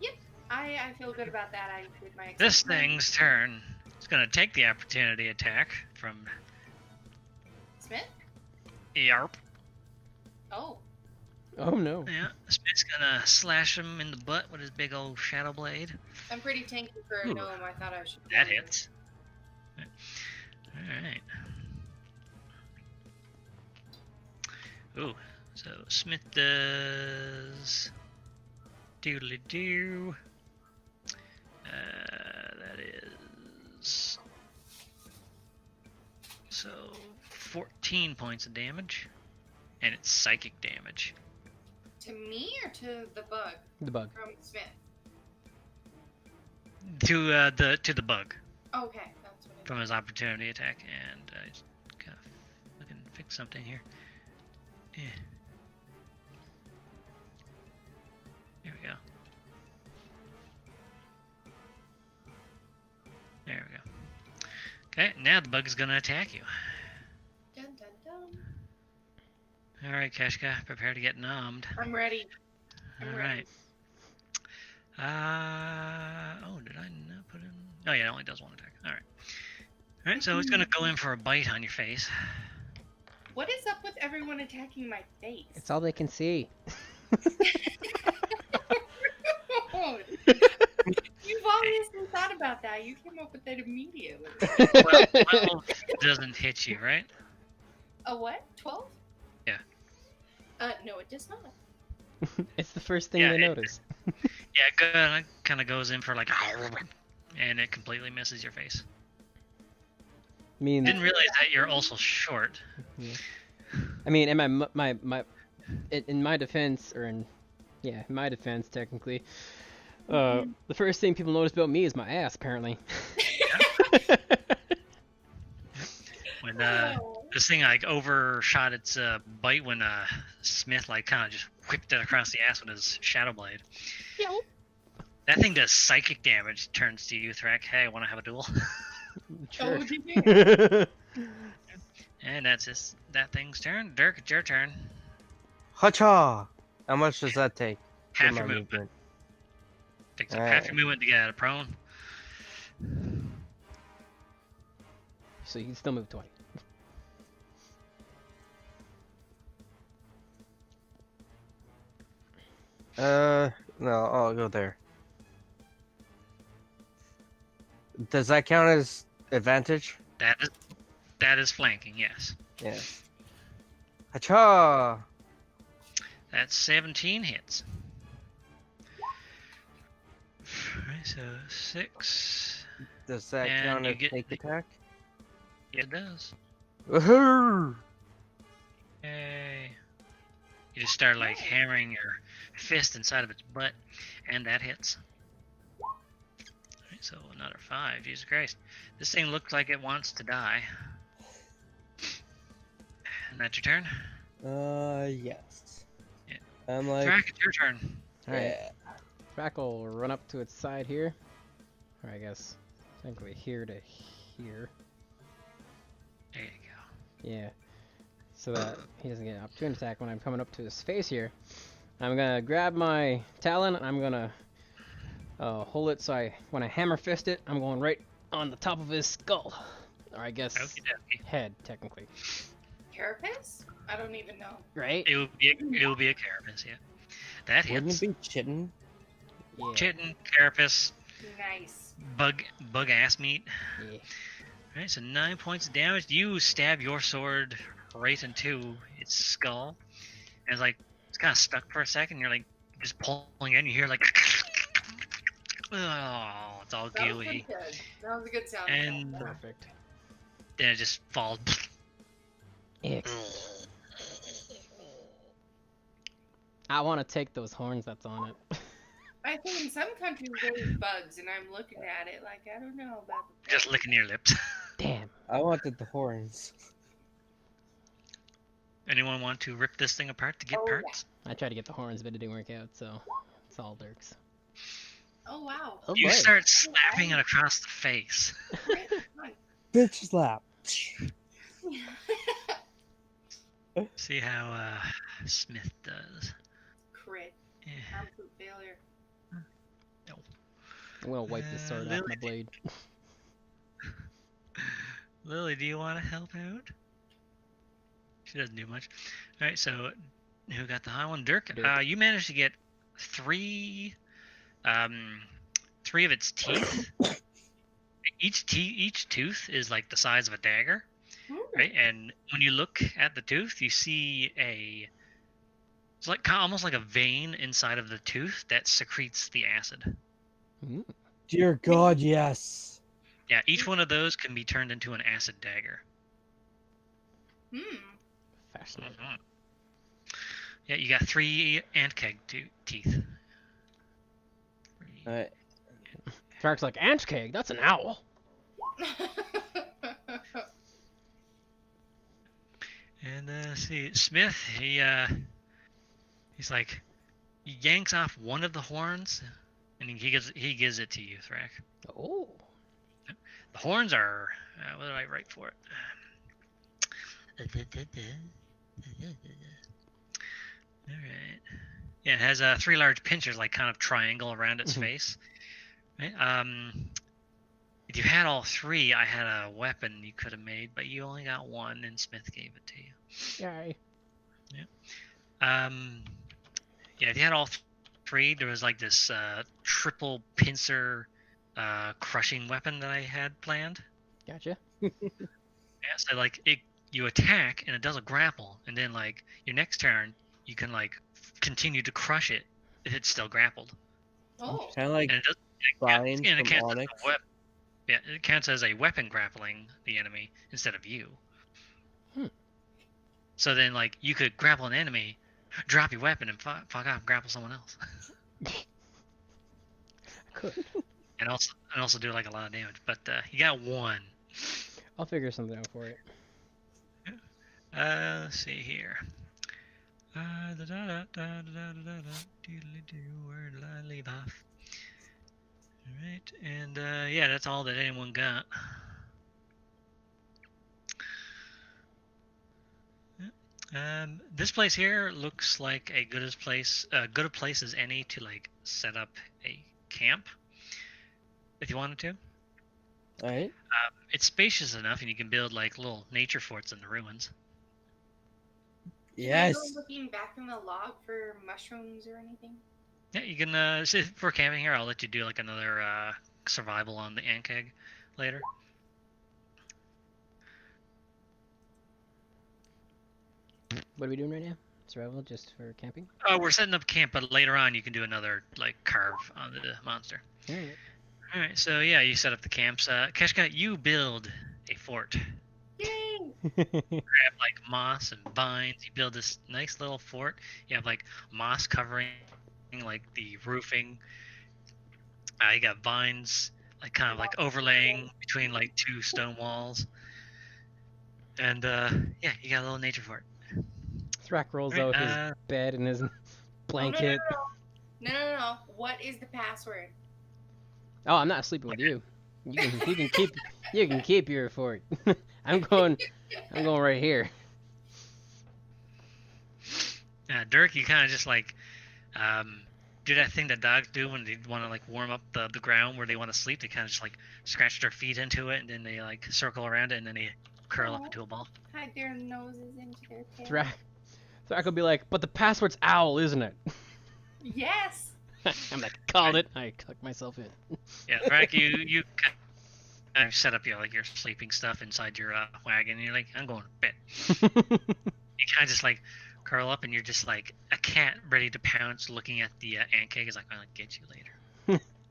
I feel good about that. I did my This experiment. thing's turn is going to take the opportunity attack from Smith? Yarp. Oh. Oh no. Yeah, Smith's going to slash him in the butt with his big old shadow blade. I'm pretty tanky for a Ooh. gnome. I thought I should. That hits. Alright. Ooh, so Smith does... Doodly doo. That is... So, 14 points of damage. And it's psychic damage. To me or to the bug? The bug. From Smith. To the bug Okay, that's what it from his opportunity attack, and I just gotta fucking fix something here. Yeah. There we go. There we go. Okay, now the bug is gonna attack you. Dun dun dun. Alright, Keshka, prepare to get nommed. I'm ready. I'm ready. Alright. Oh, did I not put in? Oh yeah, it only does one attack. Alright. Alright, so it's gonna go in for a bite on your face. What is up with everyone attacking my face? It's all they can see. You've obviously thought about that. You came up with it immediately. Well, 12 doesn't hit you, right? A what? 12? Yeah. No, it does not. It's the first thing Yeah, they it- notice. Yeah, it kind of goes in for like, and it completely misses your face. I mean, Didn't realize that you're also short. I mean, in in my defense, in my defense, technically, the first thing people notice about me is my ass, apparently. When this thing like overshot its bite when Smith like kind of just whipped it across the ass with his shadow blade. Yep. That thing does psychic damage. Turns to you, Threk. Hey, want to have a duel? Sure. And that's that thing's turn. Dirk, it's your turn. Hacha! How much does that take? Half for your my movement. Takes up Alright. half your movement to get out of prone. So you can still move 20. No, I'll go there. Does that count as advantage? That is flanking, yes. Yeah. Hacha! That's 17 hits. Alright, so 6. Does that And count you as get- sneak attack? Yeah, it does. Woohoo! Yay. You just start like hammering your fist inside of its butt, and that hits. Alright, so another 5. Jesus Christ. This thing looks like it wants to die. And that's your turn? Yes. Yeah. I'm like, Threk, it's your turn. Alright. yeah. Track will run up to its side here. Or I guess technically here to here. There you go. Yeah. So that he doesn't get an opportunity attack when I'm coming up to his face here. I'm gonna grab my talon and I'm gonna hold it so when I hammer fist it, I'm going right on the top of his skull. Or I guess Okie dokie. head, technically. Carapace? I don't even know. Right? It will be a carapace, yeah. That Wouldn't hits. it be chitten? Yeah. Chitin, carapace, Nice. bug ass meat. Yeah. Alright, so 9 points of damage. You stab your sword right into its skull. And it's kind of stuck for a second. You're like just pulling it, and you hear like, oh, it's all That was gooey. pretty good. That was a good sound. And Perfect. then it just falls. I want to take those horns that's on it. I think in some countries there's bugs, and I'm looking at it like I don't know about the Just licking your lips. Damn. I wanted the horns. Anyone want to rip this thing apart to get Oh, yeah. parts? I tried to get the horns, but it didn't work out, so it's all Dirks. Oh wow. Oh, You boy. start slapping it across the face. Bitch slap. See how Smith does. Crit. Yeah. Absolute failure. I'm gonna wipe this sword off my Lily. blade. Lily, do you want to help out? She doesn't do much. All right, so who got the high one? Dirk. Dirk. You managed to get three of its teeth. Each tooth is like the size of a dagger, right? And when you look at the tooth, you see it's like almost like a vein inside of the tooth that secretes the acid. Ooh. Dear God, yes. Yeah, each one of those can be turned into an acid dagger. Hmm. Fascinating. Mhm. Yeah, you got 3 ant keg teeth. Alright. Shark's like, ant cake, that's an owl. And see, Smith, he's like, he yanks off one of the horns, and he gives it to you, Thrak. Oh. The horns are, what did I write for it? All right. Yeah, it has 3 large pincers, like kind of triangle around its Mhm. face. Right? If you had all 3, I had a weapon you could have made, but you only got 1, and Smith gave it to you. Yay. Yeah, if you had all 3, there was like this triple pincer crushing weapon that I had planned. Gotcha. Yeah, so like you attack and it does a grapple, and then like your next turn you can like continue to crush it if it's still grappled. Oh. Kind of like Uh, And it does Brian and it from can't Onyx. weapon. Yeah, it counts as a weapon grappling the enemy instead of you. Hmm. So then, like, you could grapple an enemy, drop your weapon, and fuck off, and grapple someone else, Could. and also do like a lot of damage. But you got one. I'll figure something out for it. Let's see here. Where did I leave off? Alright, and yeah, that's all that anyone got. This place here looks like a good a place as any to like set up a camp, if you wanted to. All right. It's spacious enough, and you can build like little nature forts in the ruins. Can I go Yes. looking back in the log for mushrooms or anything? Yeah, you can. So for camping here, I'll let you do like another survival on the ant keg later. What are we doing right now? Survival just for camping? Oh, we're setting up camp, but later on you can do another like carve on the monster. Alright. All right, so yeah, you set up the camps. Keshka, you build a fort. Yay! Grab like moss and vines. You build this nice little fort. You have like moss covering like the roofing. You got vines like kind of like overlaying between like two stone walls. And yeah, you got a little nature fort. Thrak rolls Right, out his bed and his blanket. No. What is the password? Oh, I'm not sleeping with you. You can keep your fort. I'm going right here. Dirk, you kind of just like do that thing that dogs do when they want to like warm up the ground where they want to sleep. They kind of just like scratch their feet into it, and then they like circle around it, and then they curl up into a ball. Hide their noses into their tail. Thrak will be like, but the password's owl, isn't it? Yes. I'm like, called it. I click myself in. Yeah, Thrak, you kind of set up your like your sleeping stuff inside your wagon, and you're like, I'm going to bed. You kind of just like curl up, and you're just like a cat ready to pounce, looking at the ant cake. Is like, I'm gonna get you later.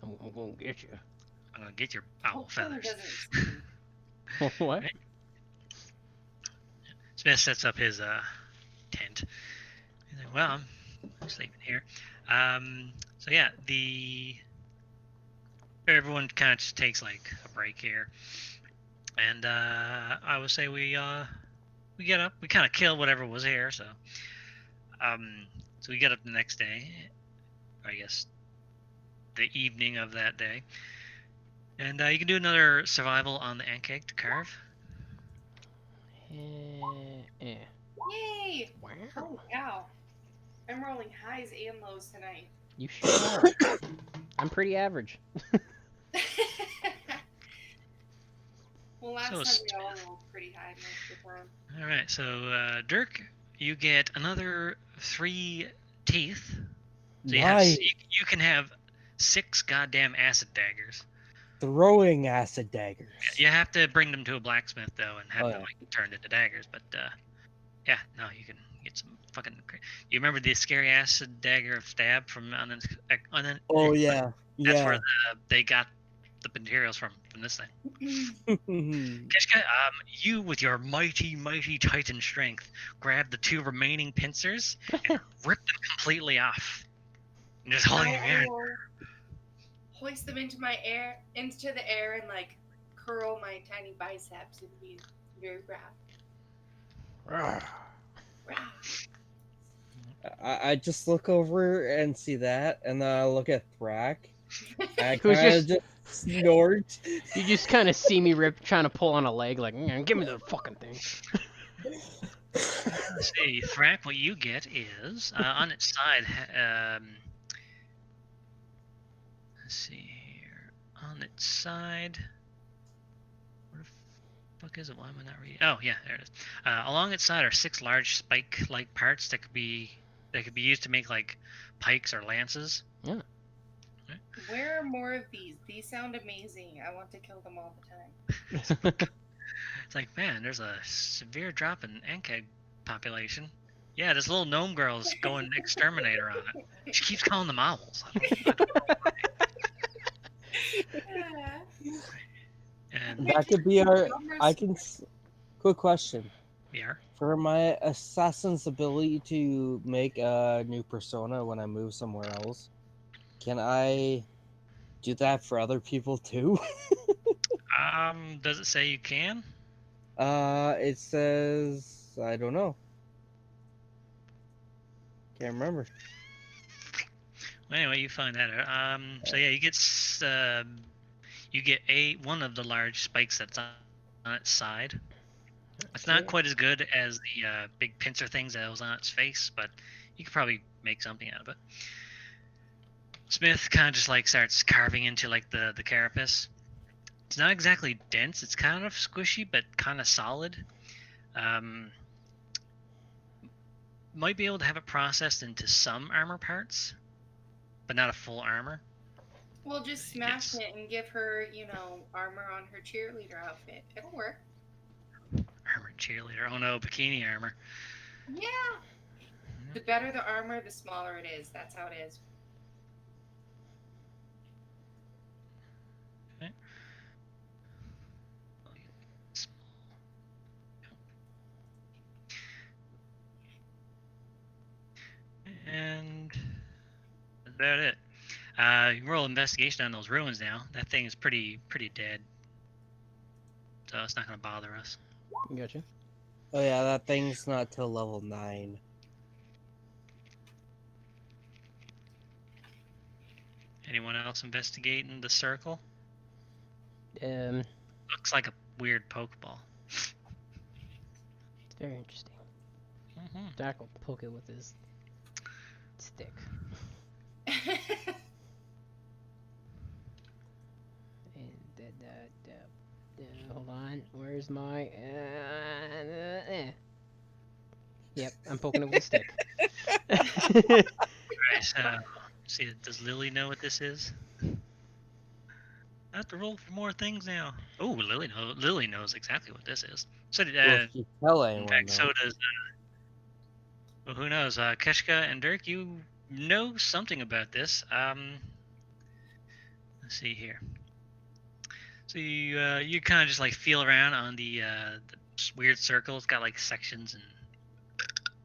I'm gonna get you. I'm gonna get your owl Hopefully feathers. doesn't What? Right. Smith sets up his tent. He's like, well, I'm sleeping here. So yeah, everyone kind of just takes like a break here, and I would say we get up. We kind of kill whatever was here. So we get up the next day, or I guess the evening of that day, and you can do another survival on the ant cake to carve. Yay! Wow. Oh, wow. I'm rolling highs and lows tonight. You sure are. I'm pretty average. Well, last So time we all rolled pretty high most of the time. All right, so Dirk, you get another 3 teeth. So Nice. you can have 6 goddamn acid daggers. Throwing acid daggers. You have to bring them to a blacksmith though, and have Oh, them yeah. like turned into daggers. But yeah, no, you can get some fucking. You remember the scary acid dagger stab from Oh yeah. That's Yeah. where they got the materials from this thing. Kishka, you with your mighty titan strength grab the 2 remaining pincers and rip them completely off. And just holding your I hand. will hoist them into the air, and like curl my tiny biceps and be very proud. I just look over and see that, and then I look at Thrak. I Who's kind just- of just snort. You just kind of see me trying to pull on a leg, like, give me the fucking thing. Let's see, Thrak, what you get is on its side. Let's see here. On its side. Where the fuck is it? Why am I not reading? Oh yeah, there it is. Along its side are 6 large spike-like parts that could be used to make like pikes or lances. Where are more of these? These sound amazing. I want to kill them all the time. It's like, man, there's a severe drop in ankeg population. Yeah, this little gnome girl's going exterminator on it. She keeps calling them owls. I don't know. And That could be our. Numbers- I can. Quick question. yeah. For my assassin's ability to make a new persona when I move somewhere else, can I do that for other people too? Does it say you can? It says I don't know. Can't remember. Well, anyway, you find that out. So yeah, you get one of the large spikes that's on its side. It's not Okay. quite as good as the big pincer things that was on its face, but you could probably make something out of it. Smith kind of just like starts carving into like the carapace. It's not exactly dense. It's kind of squishy, but kind of solid. Might be able to have it processed into some armor parts, but not a full armor. We'll just smash Yes. it and give her, armor on her cheerleader outfit. It'll work. Armor cheerleader. Oh no, bikini armor. Yeah. The better the armor, the smaller it is. That's how it is. Okay. And that's about it. You can roll investigation on those ruins now. That thing is pretty dead. So it's not going to bother us. Gotcha. Oh yeah, that thing's not till level 9. Anyone else investigating the circle? It's Looks like a weird Pokeball. very interesting. Mm-hmm. Doc will poke it with his stick. And hold on. Where's my? Yep, I'm poking it with a stick. Alright, so see, does Lily know what this is? I have to roll for more things now. Oh, Lily knows exactly what this is. So did Well, if you tell in anyone, fact, though. so does well, who knows? Keshka and Dirk, you know something about this. Let's see here. So you kind of just like feel around on the weird circle. It's got like sections and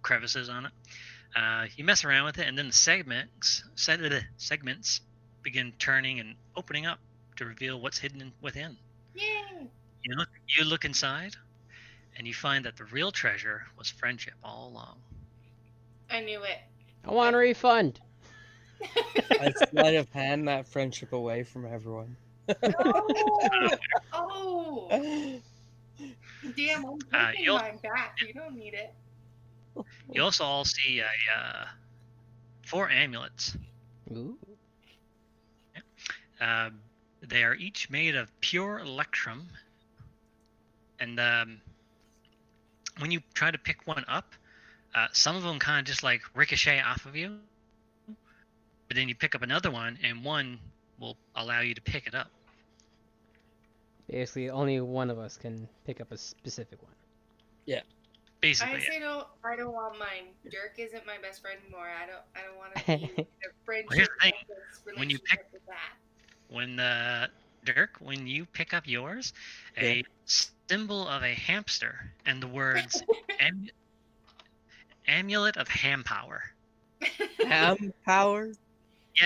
crevices on it. You mess around with it, and then the segments begin turning and opening up to reveal what's hidden within. Yay! You look inside, and you find that the real treasure was friendship all along. I knew it. I want a refund. I sleight of hand that friendship away from everyone. Oh! Oh! Damn, I'm taking you'll- mine back. You don't need it. You also all see 4 amulets. Ooh. They are each made of pure electrum, and when you try to pick one up, some of them kind of just like ricochet off of you, but then you pick up another one, and one will allow you to pick it up. Basically, only one of us can pick up a specific one. Basically, I say no. I don't want mine. Dirk isn't my best friend anymore. I don't want to be in a friendship. Here's the thing. When you with that. when Dirk, when you pick up yours, a symbol of a hamster and the words "Amulet of Ham Power" Ham power?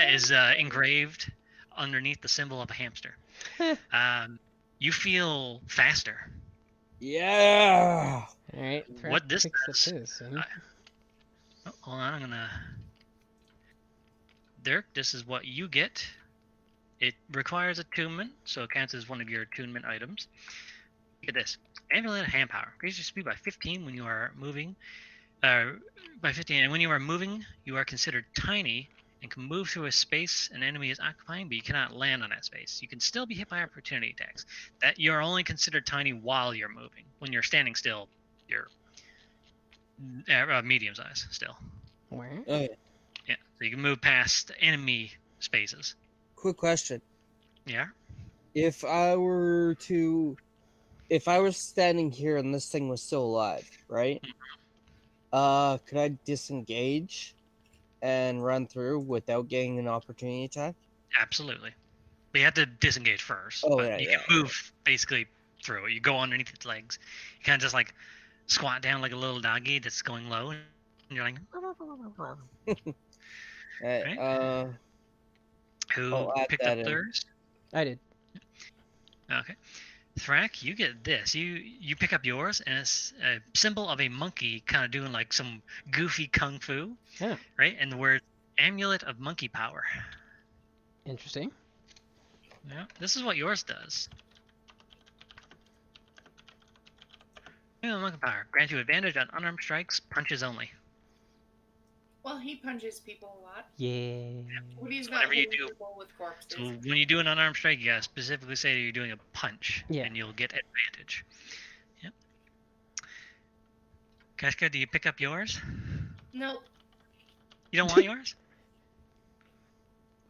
is engraved underneath the symbol of a hamster. You feel faster. Yeah. All right. What this picks does- up this, huh? Oh, hold on, I'm gonna. Dirk, this is what you get. It requires attunement, so it counts as one of your attunement items. Get this. Amulet of Hand Power. Increases your speed by 15 when you are moving. By 15, and when you are moving, you are considered tiny and can move through a space an enemy is occupying, but you cannot land on that space. You can still be hit by opportunity attacks. That you're only considered tiny while you're moving. When you're standing still, you're medium size still. Where? Okay. Yeah, so you can move past enemy spaces. Quick question. Yeah. If I was standing here and this thing was still alive, right? Could I disengage and run through without getting an opportunity attack? Absolutely. But you have to disengage first. Oh, but yeah, you yeah, can move basically through it. You go underneath its legs. You kind of just like squat down like a little doggy that's going low, and you're like, Right, right? Who I'll add picked up that in. theirs? I did. Okay. Thrak, you get this. You pick up yours, and it's a symbol of a monkey kind of doing like some goofy kung fu, Yeah. right? And the word amulet of monkey power. Interesting. Yeah, this is what yours does. Amulet of monkey power grants you advantage on unarmed strikes, punches only. Well, he punches people a lot. Yeah. Woody's not Whatever you hitting do. people with corpses. So when you do an unarmed strike, you gotta specifically say you're doing a punch, Yeah. and you'll get advantage. Yep. Kashka, do you pick up yours? Nope. You don't want yours?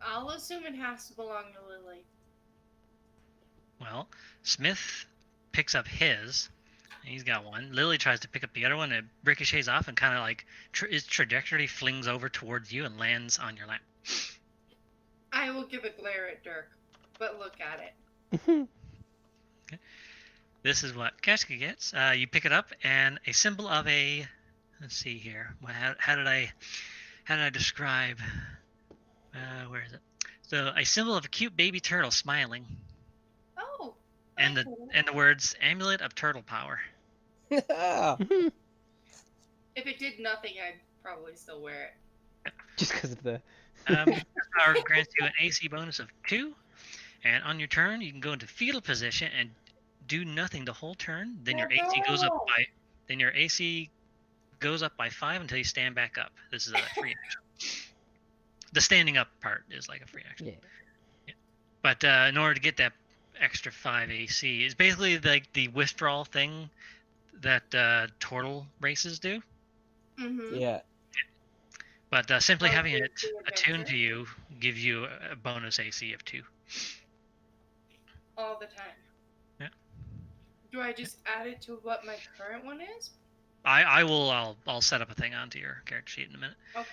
I'll assume it has to belong to Lily. Well, Smith picks up his. He's got one. Lily tries to pick up the other one, and it ricochets off and kind of like its trajectory flings over towards you and lands on your lap. I will give a glare at Dirk, but look at it. Okay. This is what Kashka gets. You pick it up, and a symbol of a. Let's see here. How did I describe? Where is it? So a symbol of a cute baby turtle smiling, Oh. and okay. the words amulet of turtle power. If it did nothing, I'd probably still wear it. Just because of the. This power grants you an AC bonus of 2, and on your turn you can go into fetal position and do nothing the whole turn. Then your AC goes up by. Then your AC goes up by 5 until you stand back up. This is a free action. The standing up part is like a free action. Yeah. But in order to get that extra 5 AC, it's basically like the withdrawal thing that turtle races do. Mm-hmm. Yeah. But simply Like having the it attuned adventure? to you gives you a bonus AC of 2. All the time. Yeah. Do I just add it to what my current one is? I'll set up a thing onto your character sheet in a minute. Okay.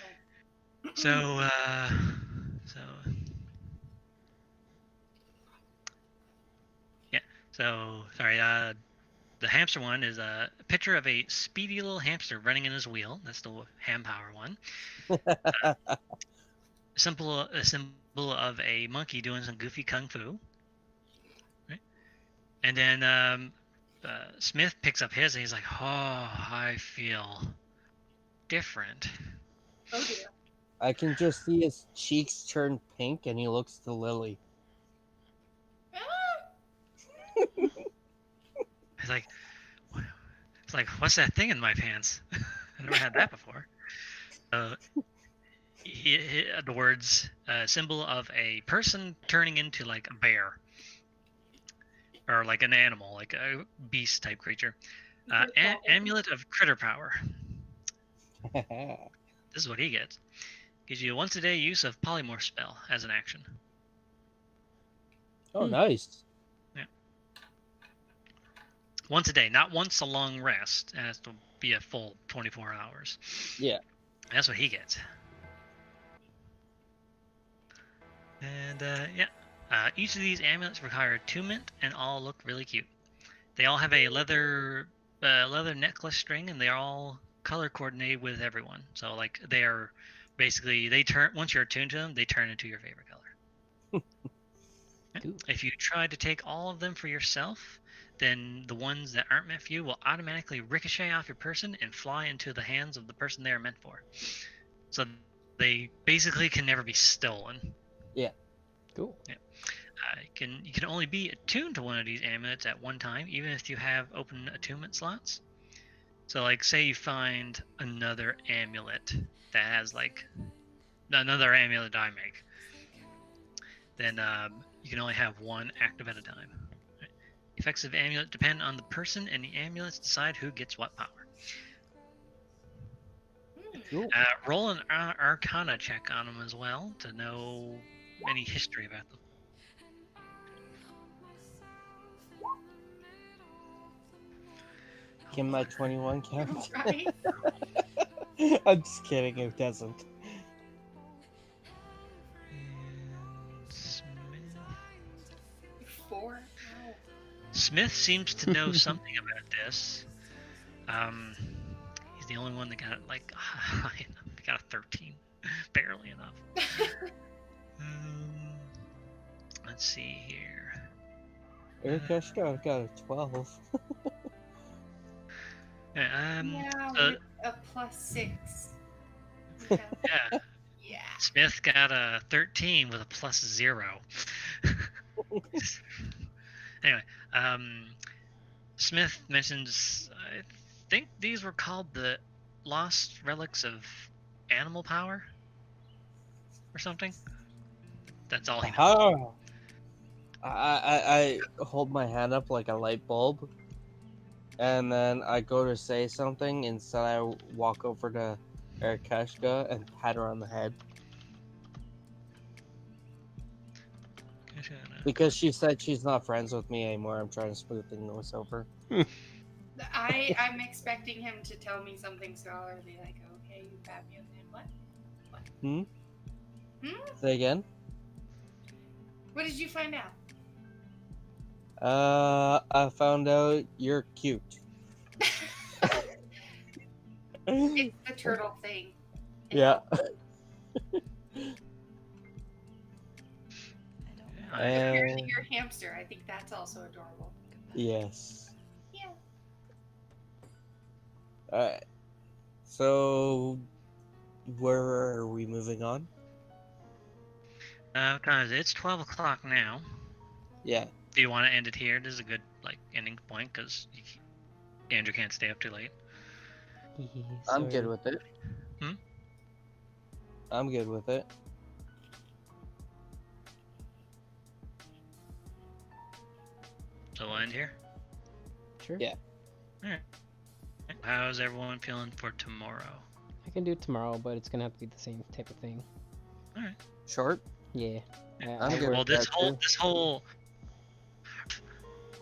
So yeah. So sorry. The hamster one is a picture of a speedy little hamster running in his wheel. That's the ham power one. A symbol of a monkey doing some goofy kung fu. Right? And then Smith picks up his, and he's like, "Oh, I feel different." Oh dear. I can just see his cheeks turn pink, and he looks to Lily. Ah! It's like, what's that thing in my pants? I never had that before. The words symbol of a person turning into like a bear or like an animal, like a beast type creature. Amulet of critter power. This is what he gets. Gives you a once a day use of polymorph spell as an action. Oh, nice. Once a day, not once a long rest. It has to be a full 24 hours. Yeah. That's what he gets. And each of these amulets require attunement, and all look really cute. They all have a leather necklace string, and they're all color coordinated with everyone. So like they are basically once you're attuned to them, they turn into your favorite color. Cool. If you try to take all of them for yourself, then the ones that aren't meant for you will automatically ricochet off your person and fly into the hands of the person they are meant for. So they basically can never be stolen. Cool. You can only be attuned to one of these amulets at one time, even if you have open attunement slots. So like say you find another amulet that has like another amulet I make, then you can only have one active at a time. Effects of amulet depend on the person, and the amulets decide who gets what power. Cool. Roll an Arcana check on them as well to know any history about them. Can my 21 count? Right? I'm just kidding, it doesn't. And Smith. Smith seems to know something about this. He's the only one that got like high enough. He got a 13, barely enough. Let's see here. Erikeshka got a 12. Yeah, Yeah, so- with a +6. yeah. Yeah. Smith got a 13 with a +0. Anyway, Smith mentions, I think these were called the lost relics of animal power or something. That's all he knows. Oh. I hold my hand up like a light bulb, and then I go to say something. Instead, I walk over to Erikeshka and pat her on the head because she said she's not friends with me anymore. I'm trying to smooth things over. I'm expecting him to tell me something scholarly, like, okay, you pat me on the head. What? Hmm? Say again. What did you find out? I found out you're cute. It's the turtle thing. Yeah. Apparently you're a hamster. I think that's also adorable. Yes. Yeah. Alright. So, where are we moving on? What time is it? It's 12 o'clock now. Yeah. Do you want to end it here? This is a good ending point because Andrew can't stay up too late. I'm good with it. Hmm? I'm good with it. So we'll end here. Sure. Yeah. How's everyone feeling for tomorrow? I can do it tomorrow, but it's gonna have to be the same type of thing. All right. Short? Yeah. I'm good. Well, with this that, whole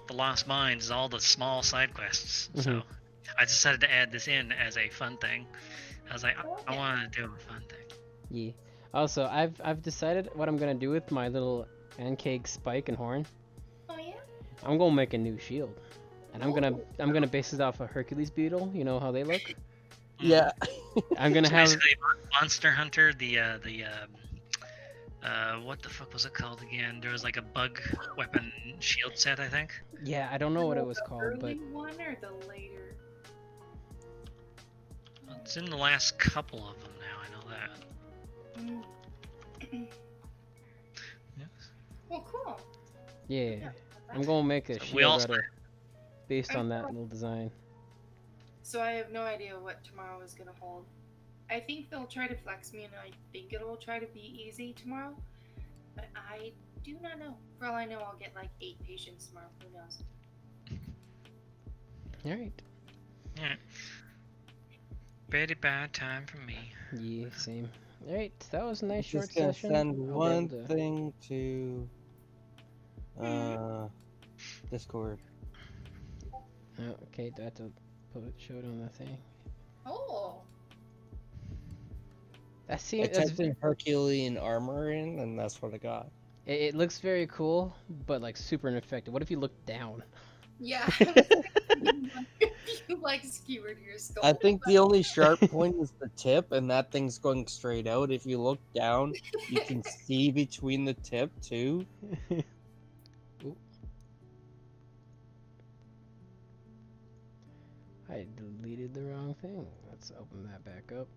the Lost Mines is all the small side quests. So I decided to add this in as a fun thing. I was like, I want to do a fun thing. Yeah. Also, I've decided what I'm gonna do with my little pancake spike and horn. Oh yeah. I'm gonna make a new shield, and I'm gonna base it off a Hercules beetle. You know how they look. Yeah. I'm gonna So have. basically Monster Hunter, what the fuck was it called again? There was like a bug weapon shield set, I think. Yeah, I don't know what it was The called, but early one or the later? It's in the last couple of them now. I know that. Yes. Well, cool. yeah, I'm gonna make a So we shield also- based on that little design. So I have no idea what tomorrow is gonna hold. I think they'll try to flex me, and I think it'll try to be easy tomorrow. But I do not know. For all I know, I'll get like 8 patients tomorrow. Who knows? All right. Yeah. Pretty bad time for me. Yeah, same. All right, that was a nice short Just gonna session. send I'll be one able to- thing to Discord. Oh, okay, do I have to show it on the thing? Oh. I That seems. typed in Herculean armor in, and that's what I got. It looks very cool, but like super ineffective. What if you look down? Yeah. You like skewered your skull. I think the only sharp point is the tip, and that thing's going straight out. If you look down, you can see between the tip too. Oop. I deleted the wrong thing. Let's open that back up.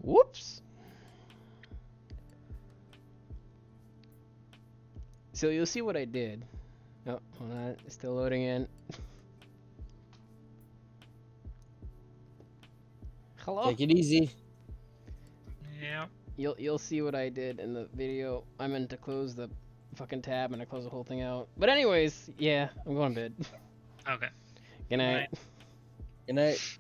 Whoops. So you'll see what I did. Oh, hold on. It's still loading in. Hello? Take it easy. Yeah. You'll see what I did in the video. I meant to close the fucking tab and I closed the whole thing out. But anyways, yeah, I'm going to bed. Okay. Good night. Good night.